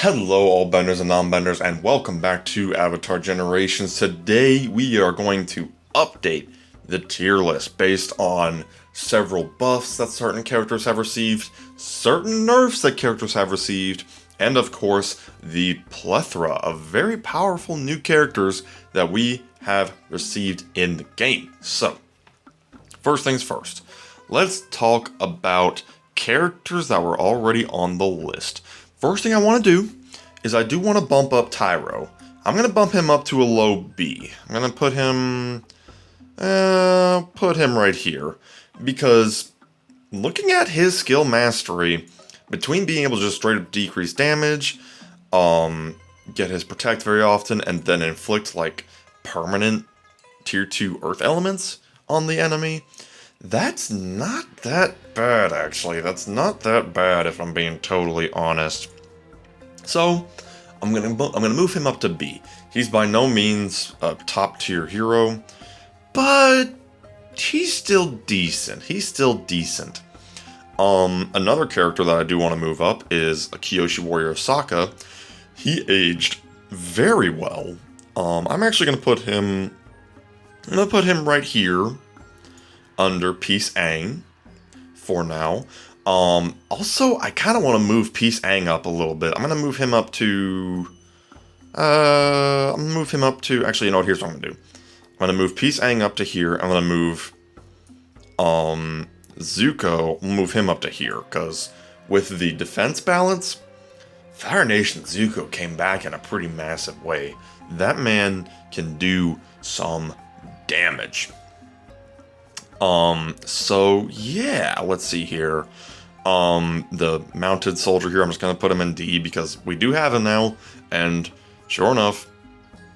Hello all benders and non-benders, and welcome back to Avatar Generations. Today we are going to update the tier list based on several buffs that certain characters have received, certain nerfs that characters have received, and of course the plethora of very powerful new characters that we have received in the game. So, first things first, let's talk about characters that were already on the list. First thing I want to do is I do want to bump up Tyro. I'm going to bump him up to a low B. I'm going to put him right here, because looking at his skill mastery, between being able to just straight up decrease damage, get his protect very often, and then inflict like permanent tier 2 earth elements on the enemy, that's not that bad, actually. That's not that bad, if I'm being totally honest. So, I'm gonna move him up to B. He's by no means a top tier hero, but he's still decent. Another character that I do want to move up is a Kyoshi warrior Sokka. He aged very well. I'm actually gonna put him right here under Peace Aang for now. Also, I kind of want to move Peace Aang up a little bit. I'm going to move him up to... Actually, you know what? Here's what I'm going to do. I'm going to move Peace Aang up to here. I'm going to move... Zuko, move him up to here. Because with the defense balance, Fire Nation Zuko came back in a pretty massive way. That man can do some damage. So yeah, let's see here. The mounted soldier here, I'm just gonna put him in D because we do have him now, and sure enough,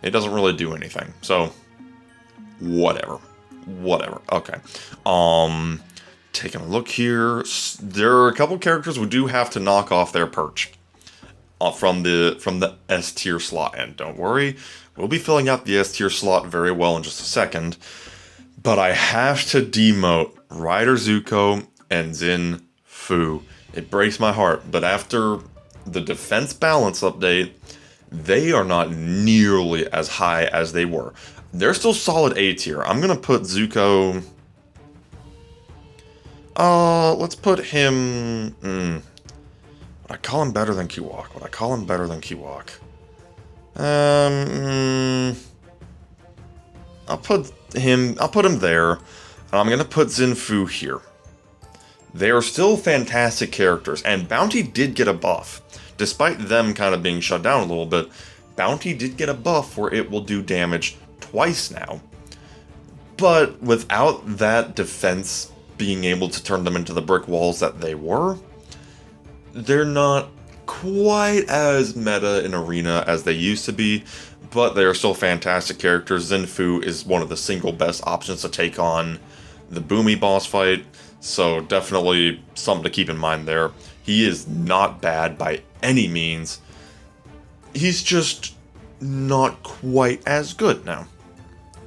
it doesn't really do anything. So, whatever. Okay. Taking a look here, there are a couple characters we do have to knock off their perch from the S tier slot, and don't worry, we'll be filling out the S tier slot very well in just a second. But I have to demote Rider Zuko and Zin Fu. It breaks my heart, but after the defense balance update, they are not nearly as high as they were. They're still solid A tier. I'm gonna put Zuko... let's put him... Would I call him better than Kiwok? I'll put him there, and I'm going to put Zinfu here. They are still fantastic characters, and Bounty did get a buff. Despite them kind of being shut down a little bit, Bounty did get a buff where it will do damage twice now. But without that defense being able to turn them into the brick walls that they were, they're not quite as meta in Arena as they used to be, but they are still fantastic characters. Zinfu is one of the single best options to take on the Boomy boss fight, so definitely something to keep in mind there. He is not bad by any means. He's just not quite as good now.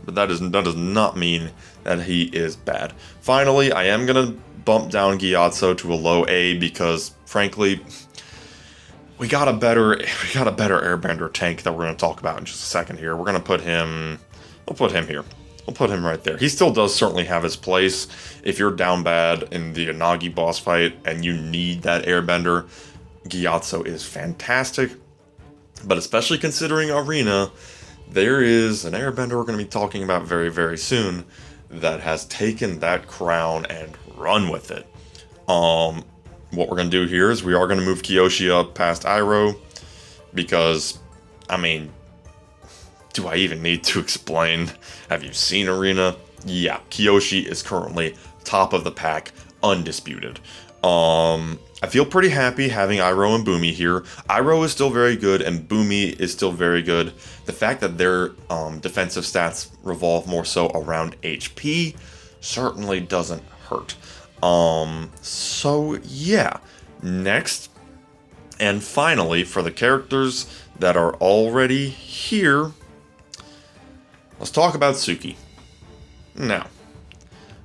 But that does not mean that he is bad. Finally, I am going to bump down Gyatso to a low A because, frankly, we got a better airbender tank that we're going to talk about in just a second here. We're going to put him... We'll put him here. We'll put him right there. He still does certainly have his place. If you're down bad in the Anagi boss fight and you need that airbender, Gyatso is fantastic. But especially considering Arena, there is an airbender we're going to be talking about very, very soon that has taken that crown and run with it. What we're going to do here is we are going to move Kyoshi up past Iroh, because, I mean, do I even need to explain? Have you seen Arena? Yeah, Kyoshi is currently top of the pack, undisputed. I feel pretty happy having Iroh and Boomy here. Iroh is still very good, and Boomy is still very good. The fact that their defensive stats revolve more so around HP certainly doesn't hurt. So yeah, next, and finally, for the characters that are already here, let's talk about Suki. Now,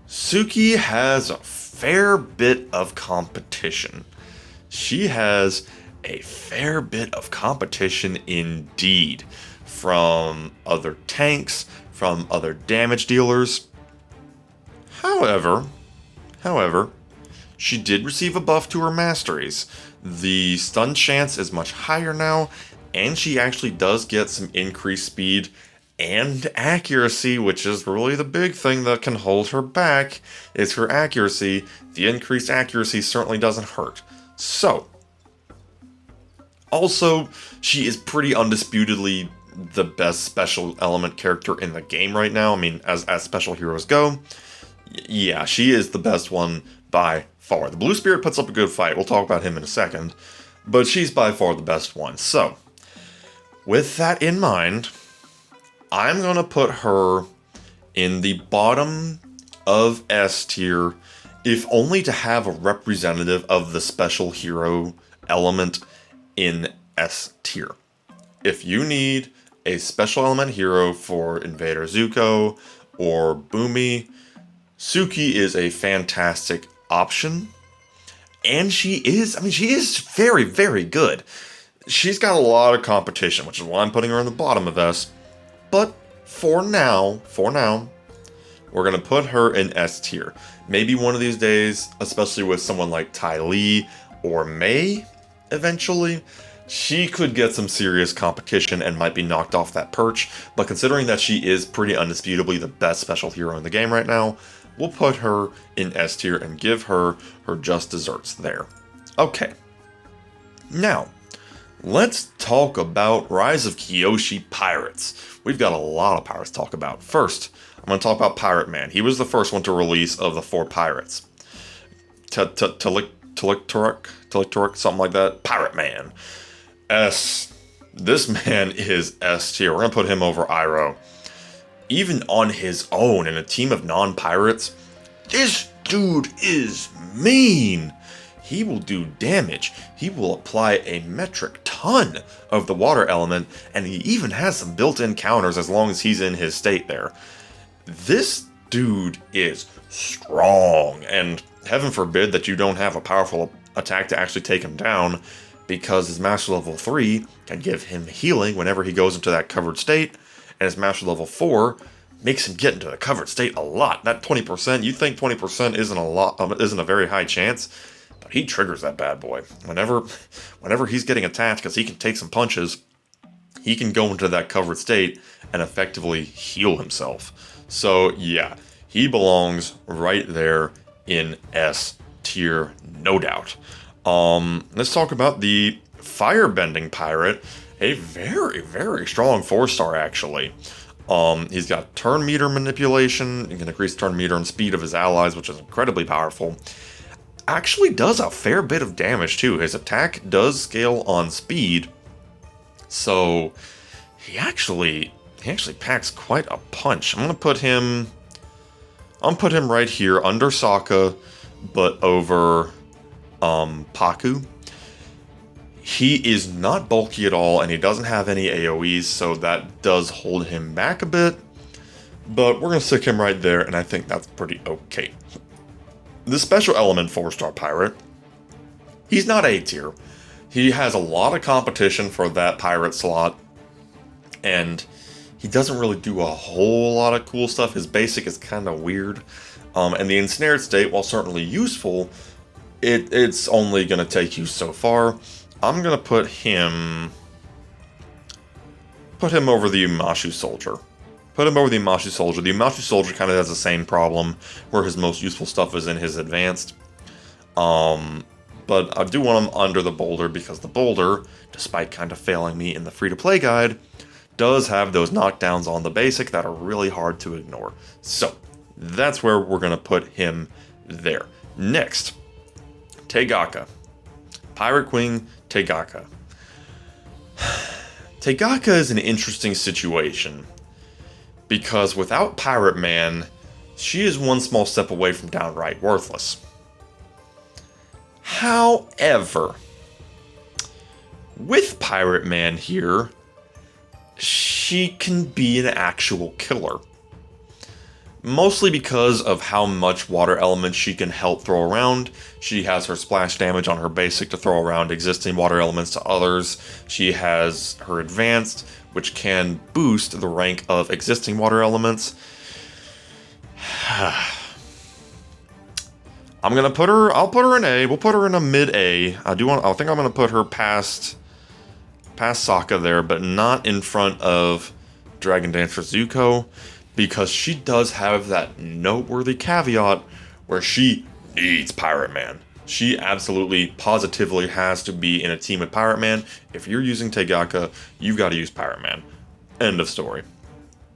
Suki has a fair bit of competition. She has a fair bit of competition indeed from other tanks, from other damage dealers. However, she did receive a buff to her masteries. The stun chance is much higher now, and she actually does get some increased speed and accuracy, which is really the big thing that can hold her back, is her accuracy. The increased accuracy certainly doesn't hurt. So, also, she is pretty undisputedly the best special element character in the game right now. I mean, as special heroes go, yeah, she is the best one by far. The Blue Spirit puts up a good fight. We'll talk about him in a second, but she's by far the best one. So, with that in mind, I'm going to put her in the bottom of S tier, if only to have a representative of the special hero element in S tier. If you need a special element hero for Invader Zuko or Boomy, Suki is a fantastic option. And she is very, very good. She's got a lot of competition, which is why I'm putting her in the bottom of S. But for now, we're going to put her in S tier. Maybe one of these days, especially with someone like Ty Lee or Mei, eventually, she could get some serious competition and might be knocked off that perch. But considering that she is pretty undisputably the best special hero in the game right now, we'll put her in S tier and give her her just desserts there. Okay. Now, let's talk about Rise of Kyoshi pirates. We've got a lot of pirates to talk about. First, I'm going to talk about Pirate Man. He was the first one to release of the 4 pirates. Taliktoruk, something like that. Pirate Man. S. This man is S tier. We're going to put him over Iroh. Even on his own in a team of non-pirates, this dude is mean. He will do damage. He will apply a metric ton of the water element, and he even has some built-in counters as long as he's in his state there. This dude is strong, and heaven forbid that you don't have a powerful attack to actually take him down, because his Master Level 3 can give him healing whenever he goes into that covered state, and his Master Level 4 makes him get into the covered state a lot. That 20%, you think 20% isn't a very high chance, but he triggers that bad boy. Whenever he's getting attacked, because he can take some punches, he can go into that covered state and effectively heal himself. So yeah, he belongs right there in S tier, no doubt. Let's talk about the Firebending Pirate, a very, very strong 4-star actually. He's got turn meter manipulation. He can increase turn meter and speed of his allies, which is incredibly powerful. Actually does a fair bit of damage too. His attack does scale on speed, so he actually packs quite a punch. I'm gonna put him right here under Sokka, but over Paku. He is not bulky at all, and he doesn't have any AoEs, so that does hold him back a bit. But we're going to stick him right there, and I think that's pretty okay. The Special Element 4-star Pirate, he's not A tier. He has a lot of competition for that pirate slot, and he doesn't really do a whole lot of cool stuff. His basic is kind of weird. And the Ensnared State, while certainly useful, it's only going to take you so far. I'm going to put him over the Umashu Soldier. Put him over the Umashu Soldier. The Umashu Soldier kind of has the same problem, where his most useful stuff is in his advanced. But I do want him under the Boulder, because the Boulder, despite kind of failing me in the free-to-play guide, does have those knockdowns on the basic that are really hard to ignore. So, that's where we're going to put him there. Next, Tagaka. Pirate Queen Tagaka. Tagaka is an interesting situation, because without Pirate Man, she is one small step away from downright worthless. However, with Pirate Man here, she can be an actual killer. mostly because of how much water elements she can help throw around. She has her splash damage on her basic to throw around existing water elements to others. She has her advanced, which can boost the rank of existing water elements. I'll put her in A. We'll put her in a mid A. I think I'm gonna put her past Sokka there, but not in front of Dragon Dancer Zuko, because she does have that noteworthy caveat where she needs Pirate Man. She absolutely, positively has to be in a team with Pirate Man. If you're using Tagaka, you've got to use Pirate Man. End of story.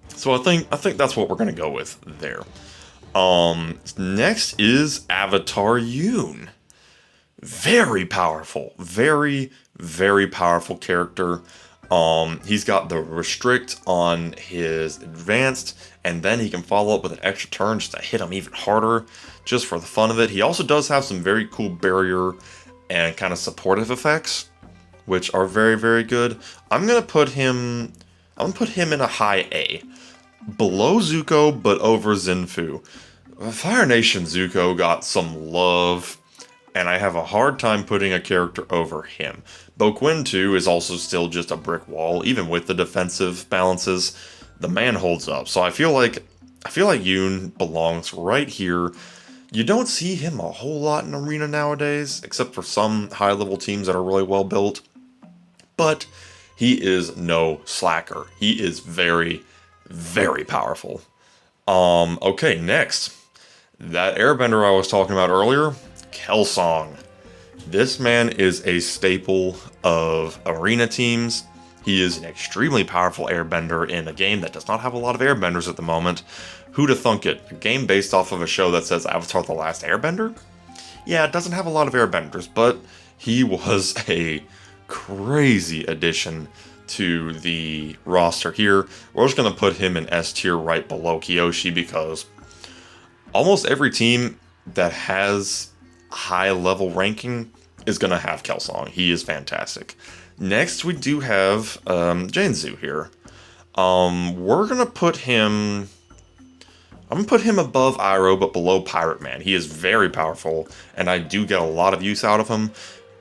So I think that's what we're gonna go with there. Next is Avatar Yoon. Very powerful, very, very powerful character. He's got the restrict on his advanced, and then he can follow up with an extra turn just to hit him even harder, just for the fun of it. He also does have some very cool barrier and kind of supportive effects, which are very, very good. I'm gonna put him in a high A, below Zuko, but over Zinfu. Fire Nation Zuko got some love, and I have a hard time putting a character over him. Boquin 2 is also still just a brick wall, even with the defensive balances. The man holds up, so I feel like Yoon belongs right here. You don't see him a whole lot in Arena nowadays, except for some high-level teams that are really well built. But he is no slacker. He is very, very powerful. Okay, next. That airbender I was talking about earlier, Kelsong. This man is a staple of arena teams. He is an extremely powerful airbender in a game that does not have a lot of airbenders at the moment. Who'da thunk it? A game based off of a show that says Avatar: The Last Airbender? Yeah, it doesn't have a lot of airbenders, but he was a crazy addition to the roster here. We're just going to put him in S tier right below Kyoshi, because almost every team that has high level ranking is going to have Kelsong. He is fantastic. Next, we do have Janzu here. We're going to put him... I'm going to put him above Iroh, but below Pirate Man. He is very powerful, and I do get a lot of use out of him,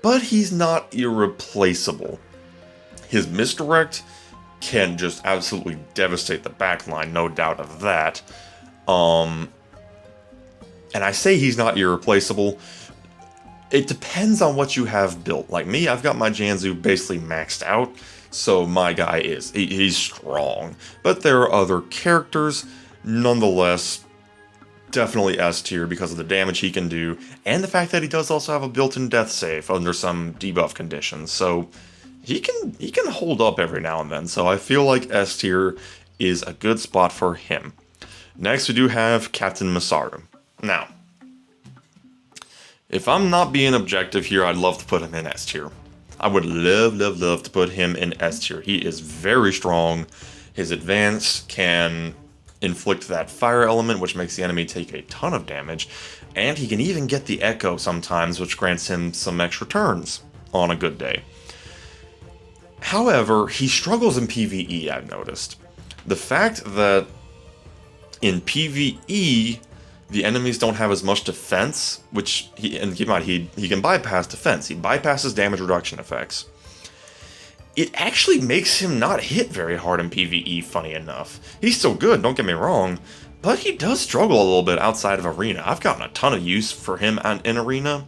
but he's not irreplaceable. His misdirect can just absolutely devastate the backline, no doubt of that. And I say he's not irreplaceable. It depends on what you have built. Like me, I've got my Janzu basically maxed out, so my guy he's strong. But there are other characters, nonetheless, definitely S tier because of the damage he can do, and the fact that he does also have a built-in death save under some debuff conditions. So he can hold up every now and then. So I feel like S tier is a good spot for him. Next, we do have Captain Masaru. Now, if I'm not being objective here, I'd love to put him in S tier. I would love, love, love to put him in S tier. He is very strong. His advance can inflict that fire element, which makes the enemy take a ton of damage. And he can even get the echo sometimes, which grants him some extra turns on a good day. However, he struggles in PvE, I've noticed. The fact that in PvE, the enemies don't have as much defense, which and keep in mind, he can bypass defense. He bypasses damage reduction effects. It actually makes him not hit very hard in PvE, funny enough. He's still good, don't get me wrong, but he does struggle a little bit outside of Arena. I've gotten a ton of use for him in Arena,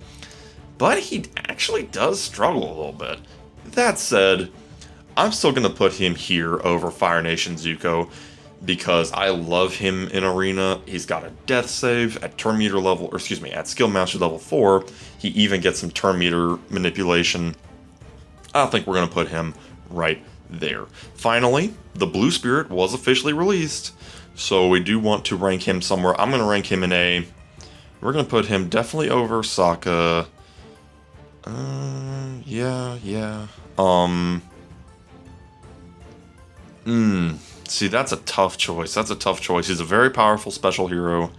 but he actually does struggle a little bit. That said, I'm still going to put him here over Fire Nation Zuko, because I love him in Arena. He's got a death save at turn meter level, or excuse me, at skill master level 4. He even gets some turn meter manipulation. I think we're going to put him right there. Finally, the Blue Spirit was officially released, so we do want to rank him somewhere. I'm going to rank him in A. We're going to put him definitely over Sokka. Yeah. See, that's a tough choice. He's a very powerful special hero,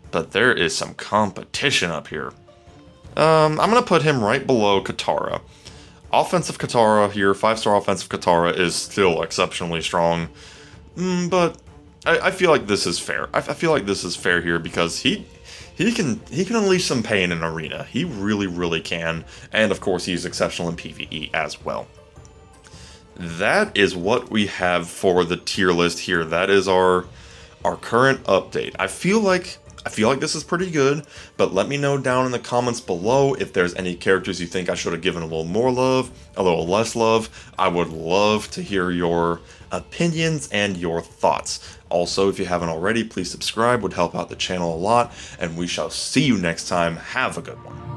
but there is some competition up here. I'm going to put him right below Katara. Offensive Katara here, 5-star offensive Katara is still exceptionally strong, but I feel like this is fair. I feel like this is fair here because he can unleash some pain in Arena. He really can, and of course he's exceptional in PvE as well. That is what we have for the tier list here. That is our current update. I feel like this is pretty good, but let me know down in the comments below if there's any characters you think I should have given a little more love, a little less love. I would love to hear your opinions and your thoughts. Also, if you haven't already, please subscribe, would help out the channel a lot, and we shall see you next time. Have a good one.